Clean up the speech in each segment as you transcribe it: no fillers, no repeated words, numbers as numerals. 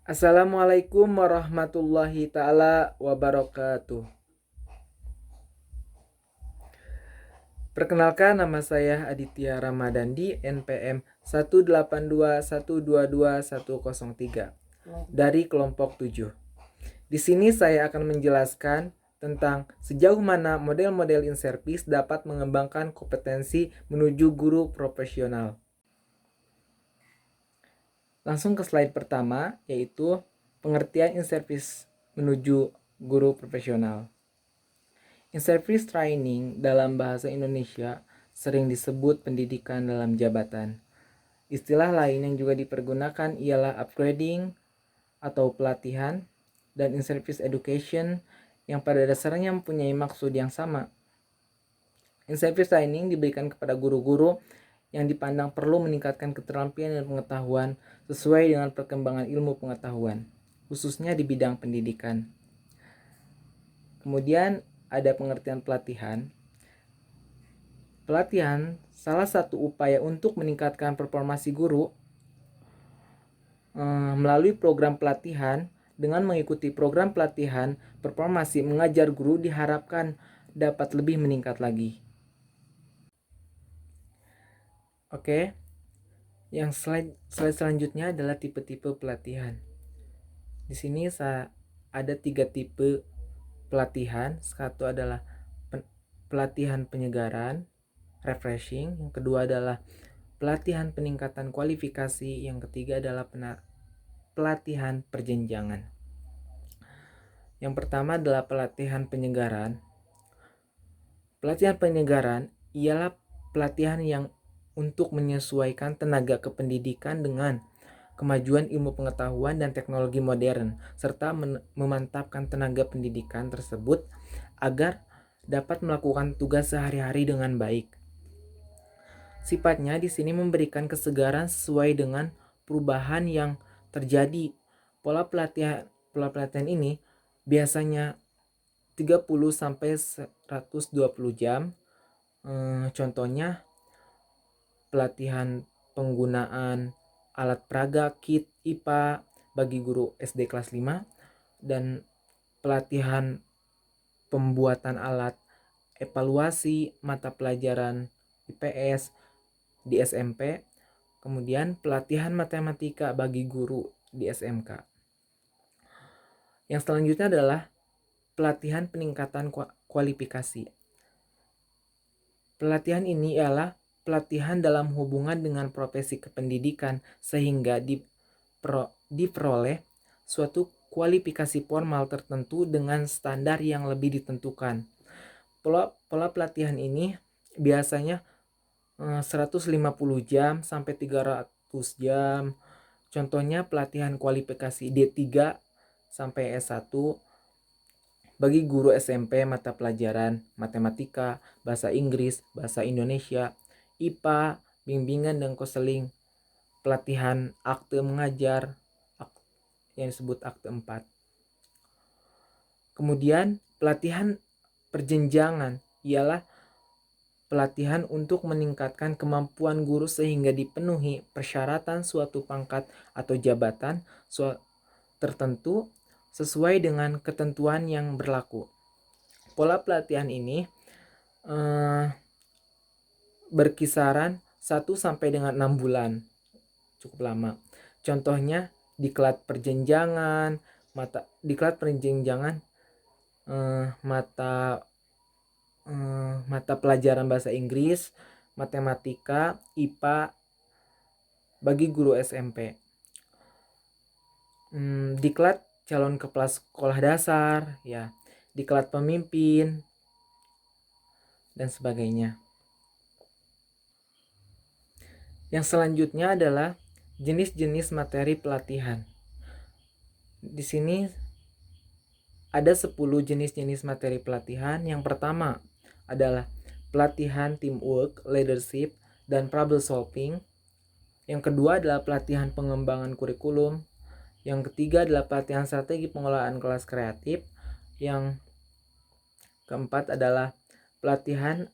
Assalamualaikum warahmatullahi taala wabarakatuh. Perkenalkan, nama saya Aditya Ramadandi, NPM 182122103 dari kelompok 7. Di sini saya akan menjelaskan tentang sejauh mana model-model in-service dapat mengembangkan kompetensi menuju guru profesional. Langsung ke slide pertama, yaitu pengertian in-service menuju guru profesional. In-service training dalam bahasa Indonesia sering disebut pendidikan dalam jabatan. Istilah lain yang juga dipergunakan ialah upgrading atau pelatihan dan in-service education yang pada dasarnya mempunyai maksud yang sama. In-service training diberikan kepada guru-guru yang dipandang perlu meningkatkan keterampilan dan pengetahuan sesuai dengan perkembangan ilmu pengetahuan, khususnya di bidang pendidikan. Kemudian ada pengertian pelatihan. Pelatihan salah satu upaya untuk meningkatkan performasi guru melalui program pelatihan. Dengan mengikuti program pelatihan, performasi mengajar guru diharapkan dapat lebih meningkat lagi. Oke, yang slide selanjutnya adalah tipe-tipe pelatihan. Di sini ada 3 tipe pelatihan. Satu adalah pelatihan penyegaran, refreshing. Yang kedua adalah pelatihan peningkatan kualifikasi. Yang ketiga adalah pelatihan perjenjangan. Yang pertama adalah pelatihan penyegaran. Pelatihan penyegaran ialah pelatihan yang untuk menyesuaikan tenaga kependidikan dengan kemajuan ilmu pengetahuan dan teknologi modern, serta memantapkan tenaga pendidikan tersebut agar dapat melakukan tugas sehari-hari dengan baik. Sifatnya di sini memberikan kesegaran sesuai dengan perubahan yang terjadi. Pola pelatihan ini biasanya 30 sampai 120 jam. Contohnya pelatihan penggunaan alat peraga kit IPA bagi guru SD kelas 5 dan pelatihan pembuatan alat evaluasi mata pelajaran IPS di SMP, kemudian pelatihan matematika bagi guru di SMK. Yang selanjutnya adalah pelatihan peningkatan kualifikasi. Pelatihan ini ialah pelatihan dalam hubungan dengan profesi kependidikan sehingga diperoleh suatu kualifikasi formal tertentu dengan standar yang lebih ditentukan. Pola pelatihan ini biasanya 150 jam sampai 300 jam. Contohnya pelatihan kualifikasi D3 sampai S1 bagi guru SMP mata pelajaran matematika, bahasa Inggris, bahasa Indonesia, IPA, bimbingan dan konseling, pelatihan akte mengajar yang disebut akte 4. Kemudian pelatihan perjenjangan ialah pelatihan untuk meningkatkan kemampuan guru sehingga dipenuhi persyaratan suatu pangkat atau jabatan tertentu sesuai dengan ketentuan yang berlaku. Pola pelatihan ini berkisaran 1 sampai dengan 6 bulan. Cukup lama. Contohnya diklat perjenjangan, mata pelajaran bahasa Inggris, matematika, IPA bagi guru SMP. Diklat calon kepala sekolah dasar, ya, diklat pemimpin dan sebagainya. Yang selanjutnya adalah jenis-jenis materi pelatihan. Di sini ada 10 jenis-jenis materi pelatihan. Yang pertama adalah pelatihan teamwork, leadership, dan problem solving. Yang kedua adalah pelatihan pengembangan kurikulum. Yang ketiga adalah pelatihan strategi pengelolaan kelas kreatif. Yang keempat adalah pelatihan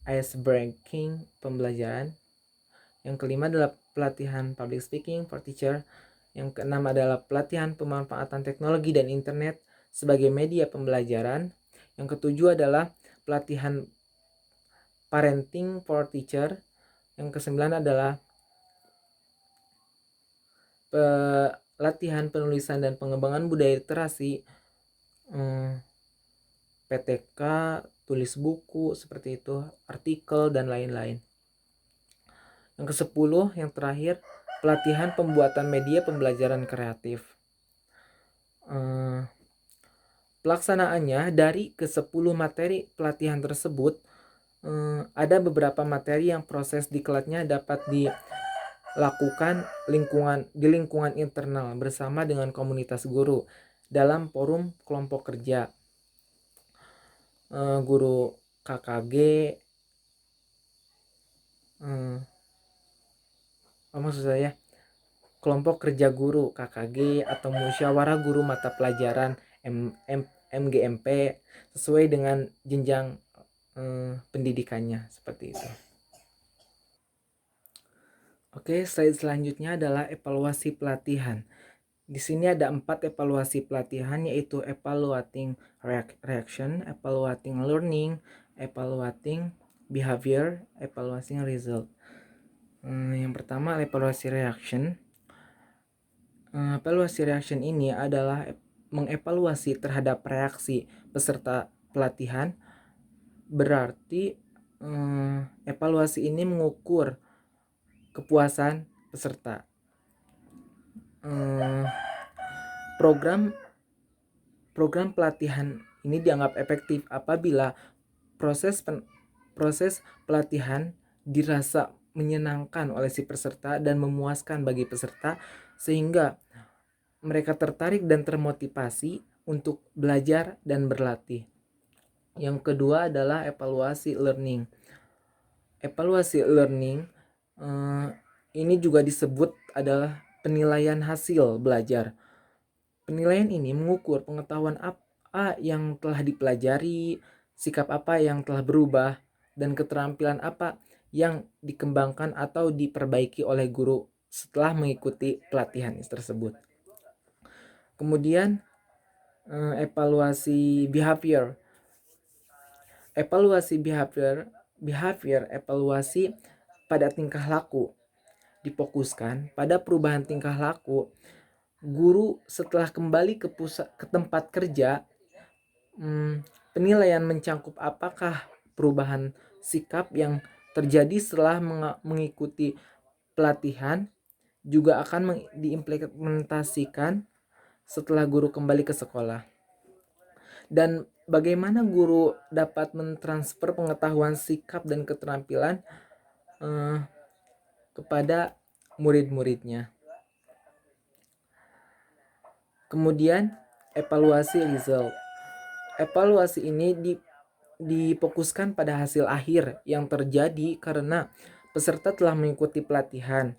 ice breaking pembelajaran. Yang kelima adalah pelatihan public speaking for teacher. Yang keenam adalah pelatihan pemanfaatan teknologi dan internet sebagai media pembelajaran. Yang ketujuh adalah pelatihan parenting for teacher. Yang kesembilan adalah pelatihan penulisan dan pengembangan budaya literasi, PTK, tulis buku seperti itu, artikel dan lain-lain. Yang ke-10 yang terakhir, pelatihan pembuatan media pembelajaran kreatif. Pelaksanaannya dari ke-10 materi pelatihan tersebut, ada beberapa materi yang proses diklatnya dapat dilakukan di lingkungan internal bersama dengan komunitas guru dalam forum kelompok kerja, guru KKG, maksud saya kelompok kerja guru KKG atau musyawarah guru mata pelajaran MGMP sesuai dengan jenjang pendidikannya, seperti itu. Oke, slide selanjutnya adalah evaluasi pelatihan. Di sini ada 4 evaluasi pelatihan, yaitu evaluating reaction, evaluating learning, evaluating behavior, evaluating result. Yang pertama evaluasi reaction. Evaluasi reaction ini adalah mengevaluasi terhadap reaksi peserta pelatihan. Berarti evaluasi ini mengukur kepuasan peserta. Program pelatihan ini dianggap efektif apabila proses pelatihan dirasa menyenangkan oleh si peserta dan memuaskan bagi peserta, sehingga mereka tertarik dan termotivasi untuk belajar dan berlatih. Yang kedua adalah evaluasi learning. Evaluasi learning ini juga disebut adalah penilaian hasil belajar. Penilaian ini mengukur pengetahuan apa yang telah dipelajari, sikap apa yang telah berubah, dan keterampilan apa yang dikembangkan atau diperbaiki oleh guru setelah mengikuti pelatihan tersebut. Kemudian evaluasi behavior. Evaluasi evaluasi pada tingkah laku. Difokuskan pada perubahan tingkah laku guru setelah kembali ke tempat kerja. Penilaian mencakup apakah perubahan sikap yang terjadi setelah mengikuti pelatihan juga akan diimplementasikan setelah guru kembali ke sekolah. Dan bagaimana guru dapat mentransfer pengetahuan, sikap, dan keterampilan kepada murid-muridnya. Kemudian evaluasi result. Evaluasi ini difokuskan pada hasil akhir yang terjadi karena peserta telah mengikuti pelatihan,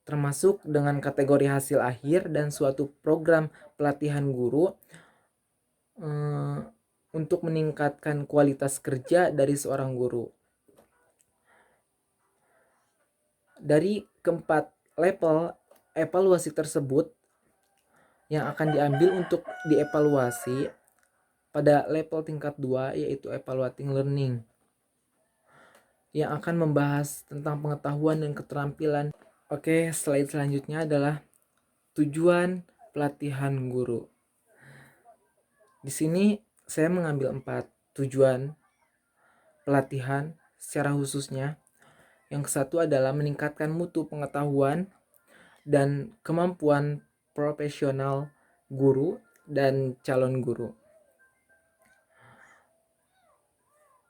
termasuk dengan kategori hasil akhir dan suatu program pelatihan guru untuk meningkatkan kualitas kerja dari seorang guru. Dari keempat level evaluasi tersebut yang akan diambil untuk dievaluasi pada level tingkat 2, yaitu evaluating learning, yang akan membahas tentang pengetahuan dan keterampilan. Oke, slide selanjutnya adalah tujuan pelatihan guru. Di sini saya mengambil 4 tujuan pelatihan secara khususnya. Yang kesatu adalah meningkatkan mutu pengetahuan dan kemampuan profesional guru dan calon guru.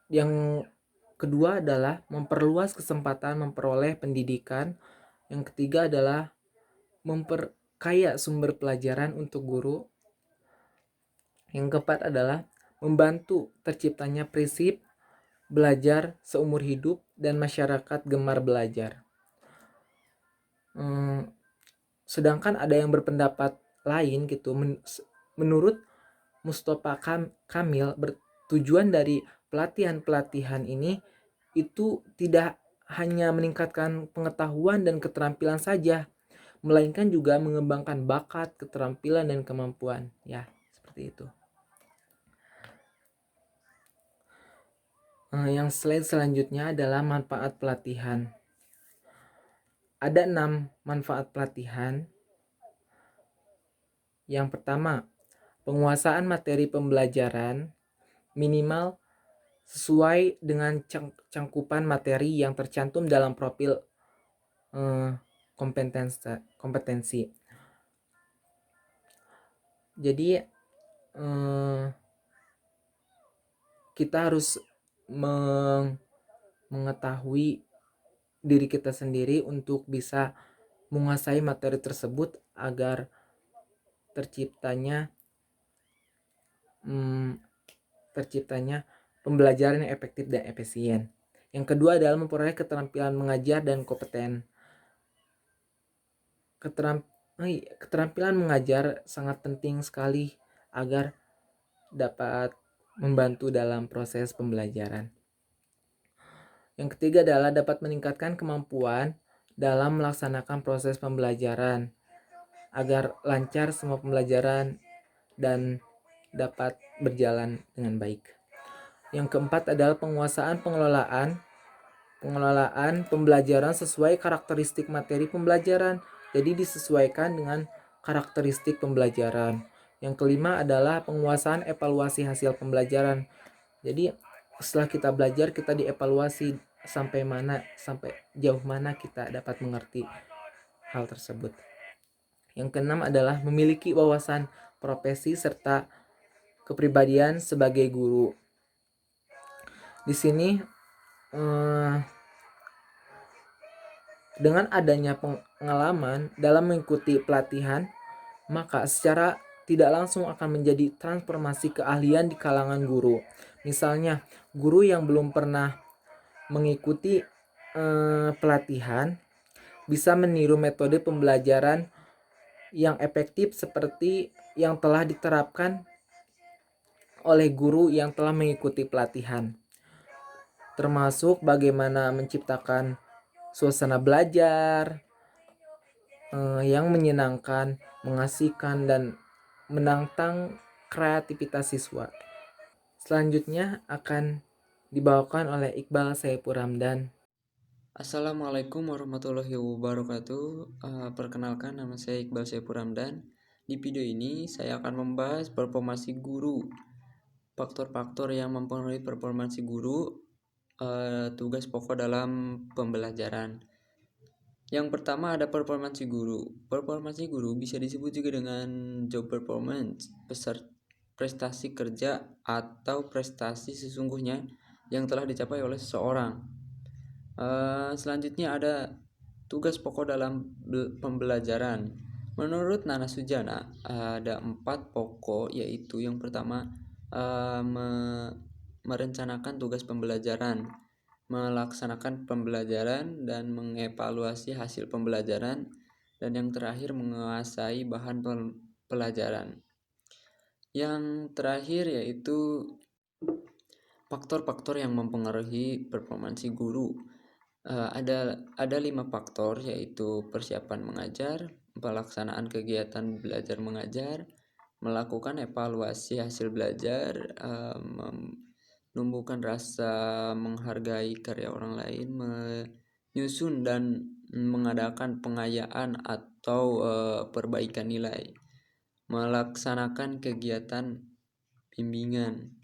Yang kedua adalah memperluas kesempatan memperoleh pendidikan. Yang ketiga adalah memperkaya sumber pelajaran untuk guru. Yang keempat adalah membantu terciptanya prinsip belajar seumur hidup dan masyarakat gemar belajar. Sedangkan ada yang berpendapat lain gitu. Menurut Mustafa Kamil, tujuan dari pelatihan ini itu tidak hanya meningkatkan pengetahuan dan keterampilan saja, melainkan juga mengembangkan bakat, keterampilan, dan kemampuan. Ya, seperti itu. Yang slide selanjutnya adalah manfaat pelatihan. Ada 6 manfaat pelatihan. Yang pertama, penguasaan materi pembelajaran minimal sesuai dengan cangkupan materi yang tercantum dalam profil kompetensi. Jadi kita harus mengetahui diri kita sendiri untuk bisa menguasai materi tersebut agar terciptanya pembelajaran yang efektif dan efisien. Yang kedua adalah memperoleh keterampilan mengajar dan kompeten. Keterampilan mengajar sangat penting sekali agar dapat membantu dalam proses pembelajaran. Yang ketiga adalah dapat meningkatkan kemampuan dalam melaksanakan proses pembelajaran agar lancar semua pembelajaran dan dapat berjalan dengan baik. Yang keempat adalah penguasaan pengelolaan pembelajaran sesuai karakteristik materi pembelajaran. Jadi disesuaikan dengan karakteristik pembelajaran. Yang kelima adalah penguasaan evaluasi hasil pembelajaran. Jadi setelah kita belajar, kita dievaluasi sampai jauh mana kita dapat mengerti hal tersebut. Yang keenam adalah memiliki wawasan profesi serta kepribadian sebagai guru. Di sini dengan adanya pengalaman dalam mengikuti pelatihan, maka secara tidak langsung akan menjadi transformasi keahlian di kalangan guru. Misalnya, guru yang belum pernah mengikuti pelatihan bisa meniru metode pembelajaran yang efektif seperti yang telah diterapkan oleh guru yang telah mengikuti pelatihan, termasuk bagaimana menciptakan suasana belajar yang menyenangkan, mengasihkan, dan menantang kreativitas siswa. Selanjutnya akan dibawakan oleh Iqbal Saipur Ramdan. Assalamualaikum warahmatullahi wabarakatuh. Perkenalkan, nama saya Iqbal Saipur Ramdan. Di video ini saya akan membahas performansi guru, faktor-faktor yang mempengaruhi performansi guru, tugas pokok dalam pembelajaran. Yang pertama ada performansi guru. Performansi guru bisa disebut juga dengan job performance, prestasi kerja atau prestasi sesungguhnya yang telah dicapai oleh seseorang. Selanjutnya ada tugas pokok dalam pembelajaran. Menurut Nana Sujana ada 4 pokok, yaitu yang pertama merencanakan tugas pembelajaran, melaksanakan pembelajaran dan mengevaluasi hasil pembelajaran, dan yang terakhir menguasai bahan pelajaran. Yang terakhir yaitu faktor-faktor yang mempengaruhi performansi guru. Ada 5 faktor, yaitu persiapan mengajar, pelaksanaan kegiatan belajar mengajar, melakukan evaluasi hasil belajar, menumbuhkan rasa menghargai karya orang lain, menyusun dan mengadakan pengayaan atau perbaikan nilai, melaksanakan kegiatan bimbingan,